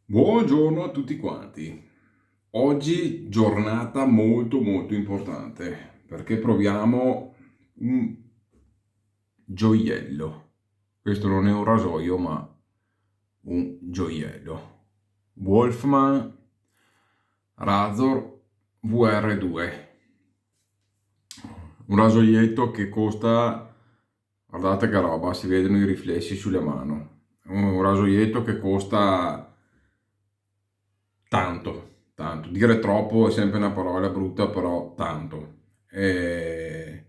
Buongiorno a tutti quanti. Oggi giornata molto importante perché proviamo un gioiello. Questo non è un rasoio, ma un gioiello. Wolfman Razor VR2. Un rasoietto che costa, guardate che roba, si vedono i riflessi sulle mani. Un rasoietto che costa tanto. Dire troppo è sempre una parola brutta, però tanto. E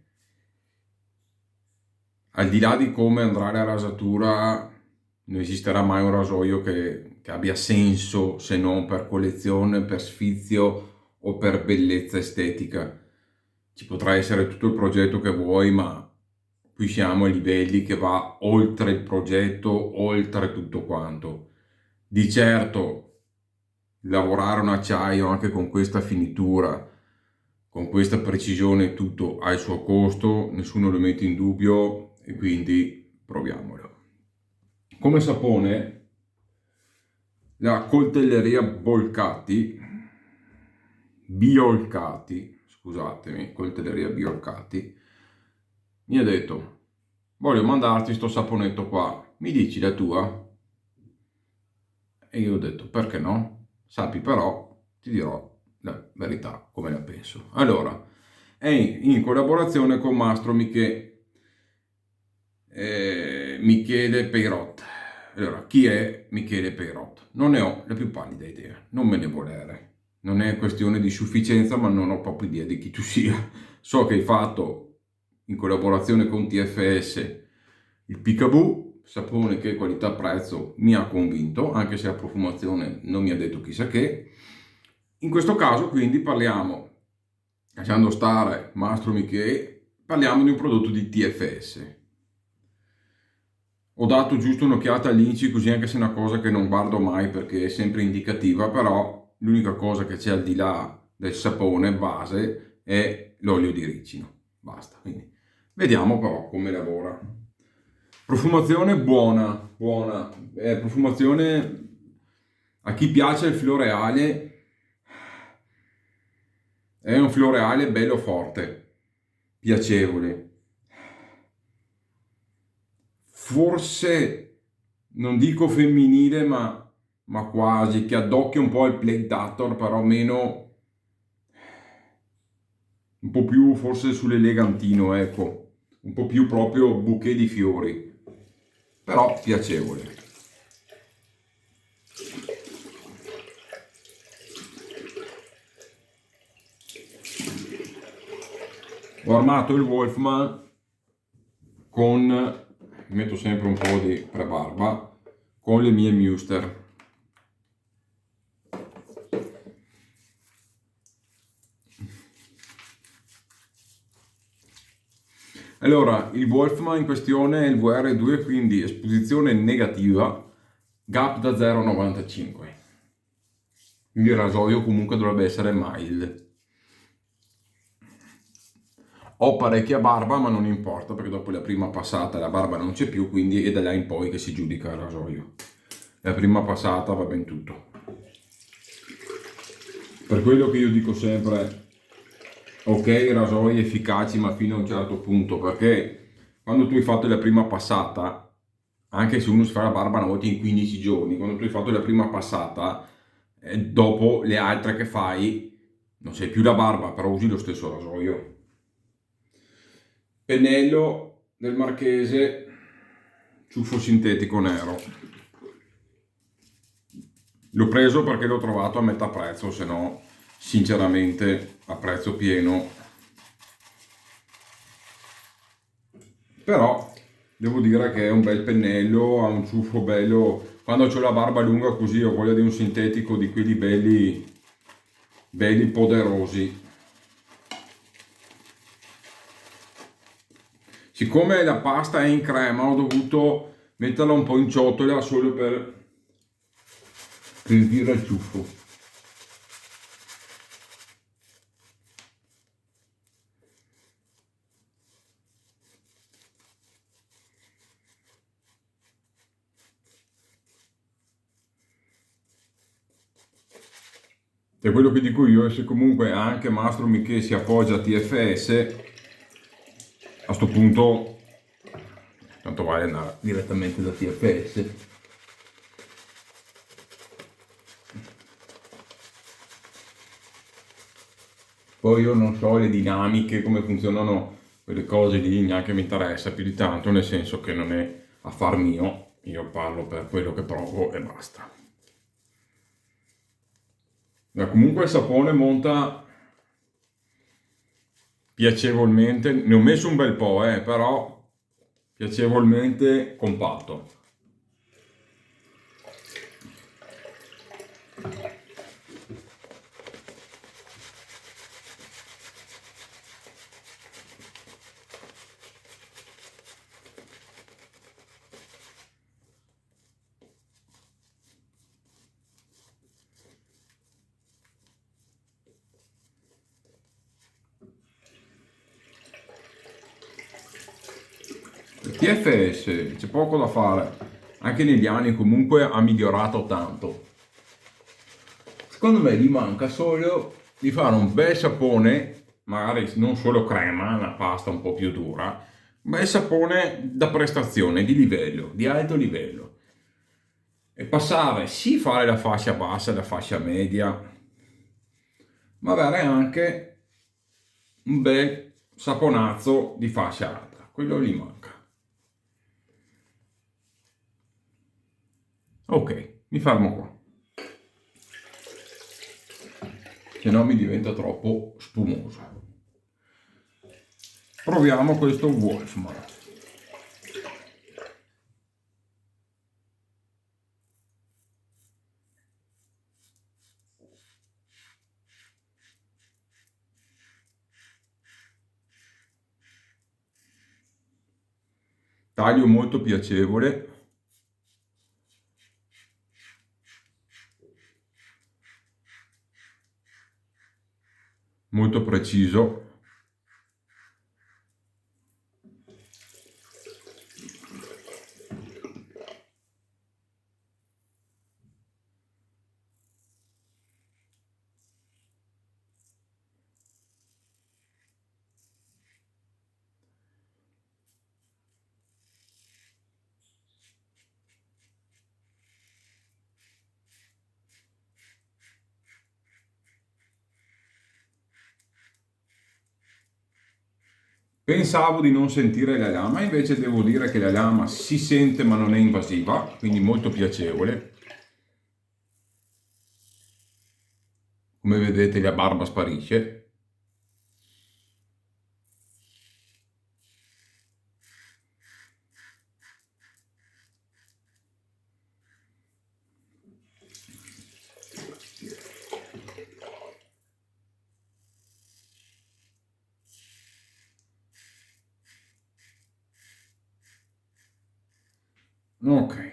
al di là di come andrà la rasatura, non esisterà mai un rasoio che abbia senso se non per collezione, per sfizio o per bellezza estetica. Ci potrà essere tutto il progetto che vuoi, ma qui siamo a livelli che va oltre il progetto, oltre tutto quanto. Di certo lavorare un acciaio anche con questa finitura, con questa precisione, tutto ha il suo costo, nessuno lo mette in dubbio e quindi proviamolo. Come sapone, la coltelleria scusatemi, coltelleria Biolcati, mi ha detto, voglio mandarti sto saponetto qua, mi dici la tua? E io ho detto, perché no? Sappi però, ti dirò la verità, come la penso. Allora, è in collaborazione con Mastro Michele Peirot. Allora, chi è Michele Peirot? Non ne ho la più pallida idea, non me ne volere. Non è questione di sufficienza, ma non ho proprio idea di chi tu sia. So che hai fatto in collaborazione con TFS il Picaboo, sapone che qualità-prezzo mi ha convinto, anche se la profumazione non mi ha detto chissà che. In questo caso quindi parliamo, lasciando stare Mastro Michele, parliamo di un prodotto di TFS. Ho dato giusto un'occhiata all'INCI, così, anche se è una cosa che non guardo mai perché è sempre indicativa, però l'unica cosa che c'è al di là del sapone base è l'olio di ricino. Basta. Quindi vediamo però come lavora. Profumazione buona. Profumazione a chi piace il floreale, è un floreale bello forte, piacevole. Forse non dico femminile, ma quasi, che addocchia un po' il Plague Dator, però meno, un po' più forse sull'elegantino, ecco, un po' più proprio bouquet di fiori, però piacevole. Ho armato il Wolfman con, metto sempre un po' di prebarba, con le mie Muster. Allora, il Wolfman in questione è il VR2, quindi esposizione negativa, gap da 0,95. Quindi il rasoio comunque dovrebbe essere mild. Ho parecchia barba, ma non importa, perché dopo la prima passata la barba non c'è più, quindi è da là in poi che si giudica il rasoio. La prima passata va ben tutto. Per quello che io dico sempre, ok, rasoi efficaci, ma fino a un certo punto, perché quando tu hai fatto la prima passata, anche se uno si fa la barba una volta in 15 giorni, quando tu hai fatto la prima passata, dopo le altre che fai, non sei più la barba, però usi lo stesso rasoio. Pennello del Marchese, ciuffo sintetico nero. L'ho preso perché l'ho trovato a metà prezzo, se no, sinceramente, a prezzo pieno. Però devo dire che è un bel pennello, ha un ciuffo bello. Quando ho la barba lunga così ho voglia di un sintetico di quelli belli, belli poderosi. Siccome la pasta è in crema, ho dovuto metterla un po' in ciotola solo per sentire il ciuffo. E quello che dico io è se comunque anche Mastro Michele si appoggia a TFS, a sto punto tanto vale andare direttamente da TFS. Poi io non so le dinamiche, come funzionano quelle cose lì, neanche mi interessa più di tanto, nel senso che non è affar mio, io parlo per quello che provo e basta. Ma comunque il sapone monta piacevolmente, ne ho messo un bel po', però piacevolmente compatto. Il TFS c'è poco da fare, anche negli anni comunque ha migliorato tanto. Secondo me gli manca solo di fare un bel sapone, magari non solo crema, una pasta un po' più dura, un bel sapone da prestazione, di livello, di alto livello. E passare, sì, fare la fascia bassa e la fascia media, ma avere anche un bel saponazzo di fascia alta. Quello gli manca. Ok, mi fermo qua. Se no mi diventa troppo spumoso. Proviamo questo Wolfman. Taglio molto piacevole. Molto preciso. Pensavo di non sentire la lama, invece devo dire che la lama si sente ma non è invasiva, quindi molto piacevole. Come vedete la barba sparisce. Ok.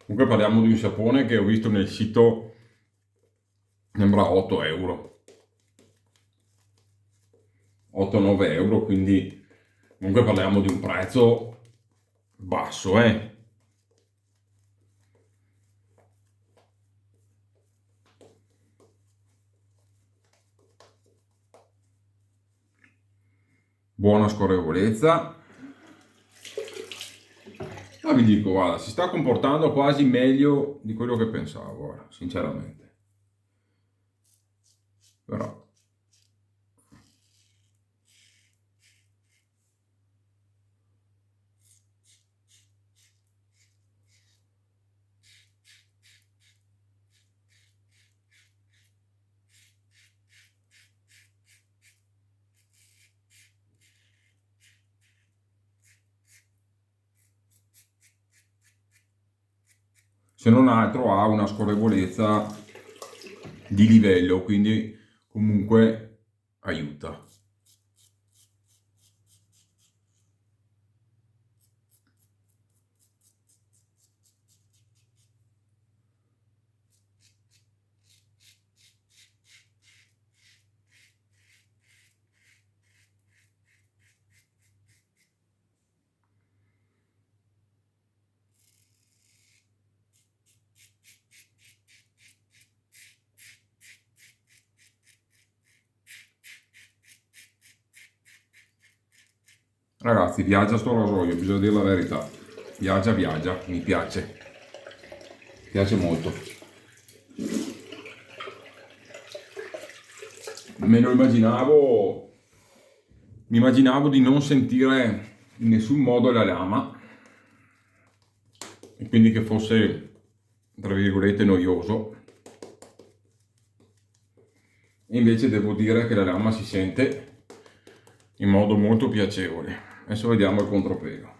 Comunque parliamo di un sapone che ho visto nel sito, sembra 8 euro. 8-9 euro, quindi comunque parliamo di un prezzo basso, Buona scorrevolezza. Ma vi dico, guarda, si sta comportando quasi meglio di quello che pensavo, ora, sinceramente. Però, se non altro ha una scorrevolezza di livello, quindi comunque aiuta. Ragazzi, viaggia sto rasoio, bisogna dire la verità. Viaggia, mi piace. Mi piace molto. Me lo immaginavo. Mi immaginavo di non sentire in nessun modo la lama. E quindi che fosse, tra virgolette, noioso. E invece devo dire che la lama si sente in modo molto piacevole. Adesso vediamo il contropiego.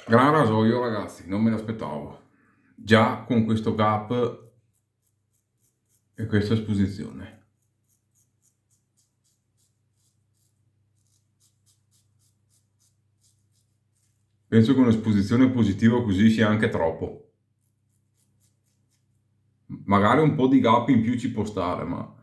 Gran rasoio, ragazzi, non me l'aspettavo. Già con questo gap e questa esposizione. Penso che un'esposizione positiva così sia anche troppo. Magari un po' di gap in più ci può stare, ma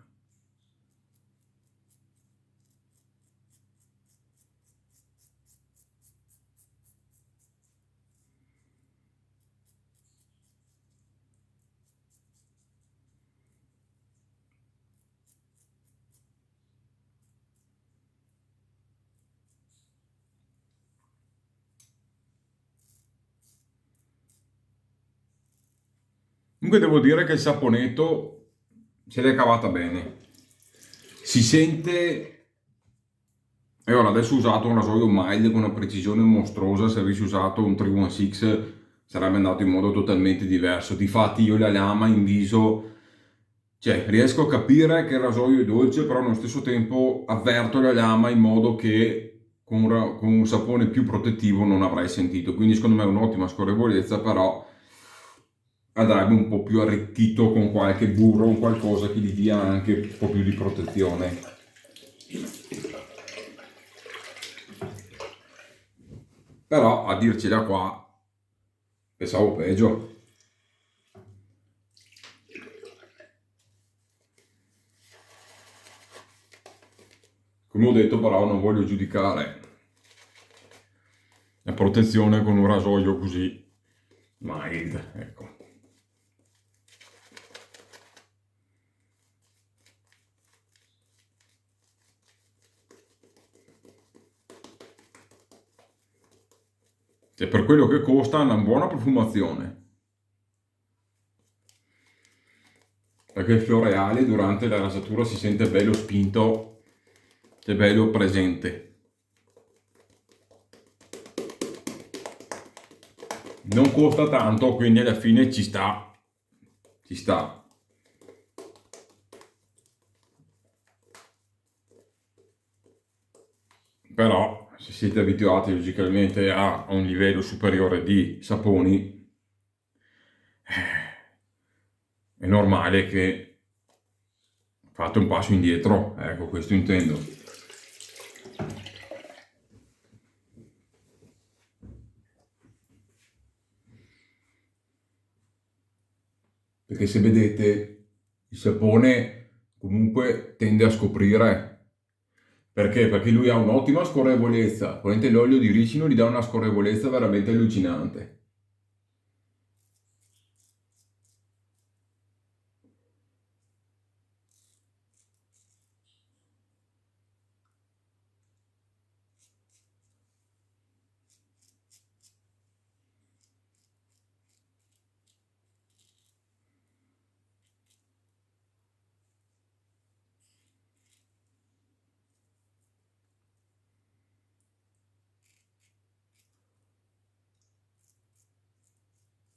comunque devo dire che il saponetto se l'è cavata bene. Si sente. E ora adesso ho usato un rasoio mild con una precisione mostruosa. Se avessi usato un 316 sarebbe andato in modo totalmente diverso. Difatti io la lama in viso, cioè riesco a capire che il rasoio è dolce, però allo stesso tempo avverto la lama in modo che con un sapone più protettivo non avrei sentito. Quindi secondo me è un'ottima scorrevolezza, però andrebbe un po' più arricchito con qualche burro o qualcosa che gli dia anche un po' più di protezione. Però a dircela qua pensavo peggio. Come ho detto, però non voglio giudicare la protezione con un rasoio così mild, ecco. E per quello che costa una buona profumazione. Perché il floreale durante la rasatura si sente bello spinto e bello presente. Non costa tanto, quindi alla fine ci sta. Ci sta. Però se siete abituati logicamente a un livello superiore di saponi, è normale che fate un passo indietro, ecco, questo intendo. perché se vedete il sapone comunque tende a scoprire. Perché? Perché lui ha un'ottima scorrevolezza, praticamente l'olio di ricino gli dà una scorrevolezza veramente allucinante.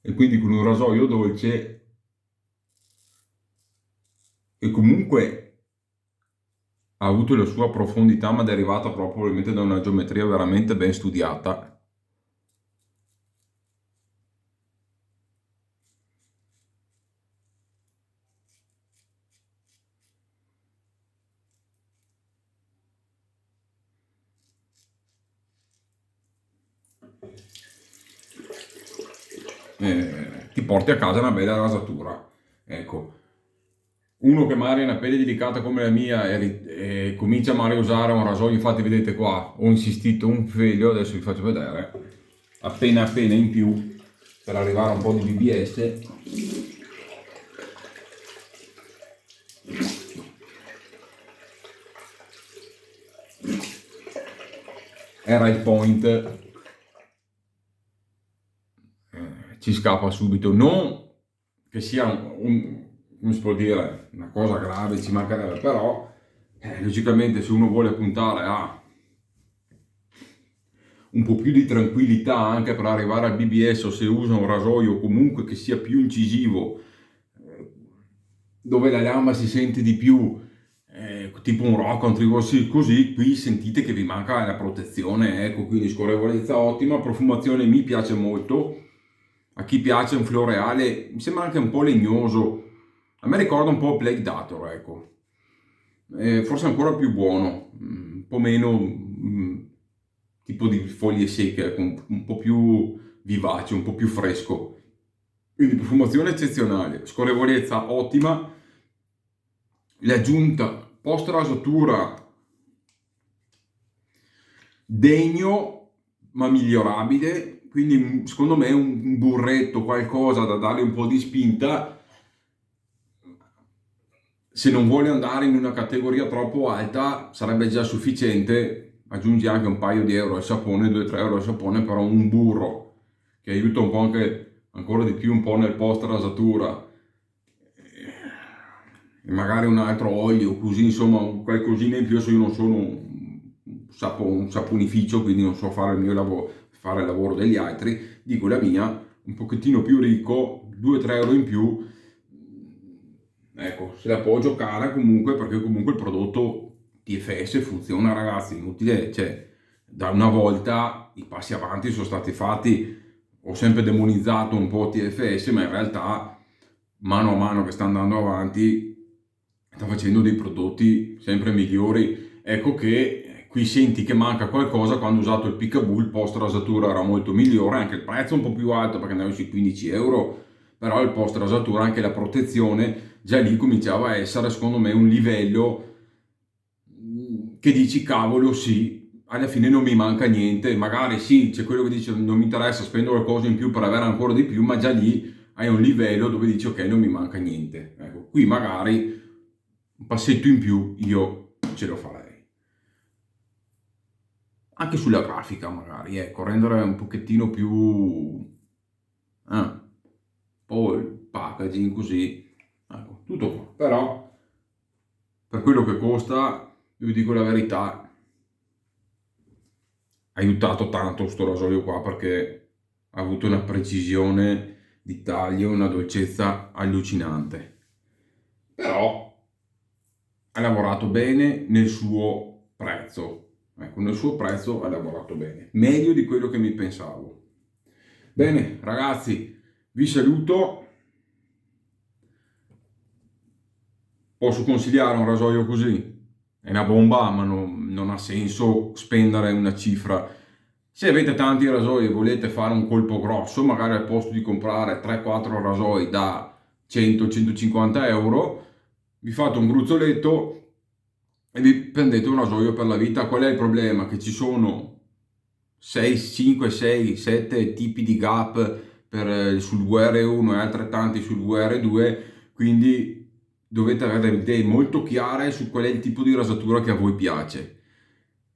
E quindi con un rasoio dolce che comunque ha avuto la sua profondità, ma derivata proprio probabilmente da una geometria veramente ben studiata. Ti porti a casa una bella rasatura. Ecco, uno che magari ha una pelle delicata come la mia e comincia magari a usare un rasoio, infatti vedete qua, ho insistito un filo, adesso vi faccio vedere, appena appena in più, per arrivare a un po' di BBS. Era il point, ci scappa subito, non che sia come si può dire, una cosa grave, ci mancherebbe, però logicamente se uno vuole puntare a un po' più di tranquillità anche per arrivare al BBS, o se usa un rasoio comunque che sia più incisivo, dove la lama si sente di più, tipo un rock country così, qui sentite che vi manca la protezione, ecco, quindi scorrevolezza ottima, profumazione mi piace molto, a chi piace un floreale, mi sembra anche un po' legnoso, a me ricorda un po' Plague Dator, ecco, forse ancora più buono, un po' meno tipo di foglie secche, ecco, un po' più vivace, un po' più fresco. Quindi profumazione eccezionale, scorrevolezza ottima, l'aggiunta post rasatura degno ma migliorabile, quindi secondo me un burretto, qualcosa da dare un po' di spinta, se non vuole andare in una categoria troppo alta sarebbe già sufficiente, aggiungi anche un paio di euro al sapone, 2-3 euro al sapone, però un burro che aiuta un po' anche ancora di più un po' nel post rasatura, e magari un altro olio, così insomma qualcosina in più. Io non sono un saponificio, quindi non so fare il mio lavoro, fare il lavoro degli altri, dico la mia, un pochettino più ricco, 2-3 euro in più, ecco, se la può giocare comunque, perché comunque il prodotto TFS funziona, ragazzi, inutile, cioè da una volta i passi avanti sono stati fatti, ho sempre demonizzato un po' TFS, ma in realtà mano a mano che sta andando avanti sta facendo dei prodotti sempre migliori. Ecco che qui senti che manca qualcosa. Quando ho usato il Peekaboo, il post rasatura era molto migliore, anche il prezzo un po' più alto perché andava sui 15 euro, però il post rasatura, anche la protezione, già lì cominciava a essere secondo me un livello che dici cavolo, sì, alla fine non mi manca niente. Magari sì, c'è quello che dice non mi interessa, spendo qualcosa in più per avere ancora di più, ma già lì hai un livello dove dici ok, non mi manca niente. Ecco, qui magari un passetto in più io ce lo farei. Anche sulla grafica magari, ecco, rendere un pochettino più un po' il packaging così, ecco, tutto qua. Però per quello che costa, io vi dico la verità, ha aiutato tanto sto rasoio qua, perché ha avuto una precisione di taglio, una dolcezza allucinante. Però ha lavorato bene nel suo prezzo. Ecco, nel suo prezzo ha lavorato bene, meglio di quello che mi pensavo. Bene, ragazzi, vi saluto. Posso consigliare un rasoio così? È una bomba, ma non ha senso spendere una cifra. Se avete tanti rasoi e volete fare un colpo grosso, magari al posto di comprare 3-4 rasoi da 100-150 euro, vi fate un gruzzoletto e vi prendete un rasoio per la vita. Qual è il problema? Che ci sono 6, 5, 6, 7 tipi di gap sul VR1 e altrettanti sul VR2, quindi dovete avere delle idee molto chiare su qual è il tipo di rasatura che a voi piace,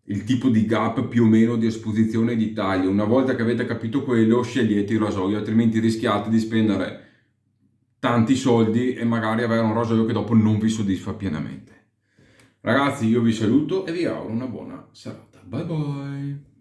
il tipo di gap più o meno di esposizione di taglio. Una volta che avete capito quello, scegliete il rasoio, altrimenti rischiate di spendere tanti soldi e magari avere un rasoio che dopo non vi soddisfa pienamente. Ragazzi, io vi saluto e vi auguro una buona serata. Bye bye!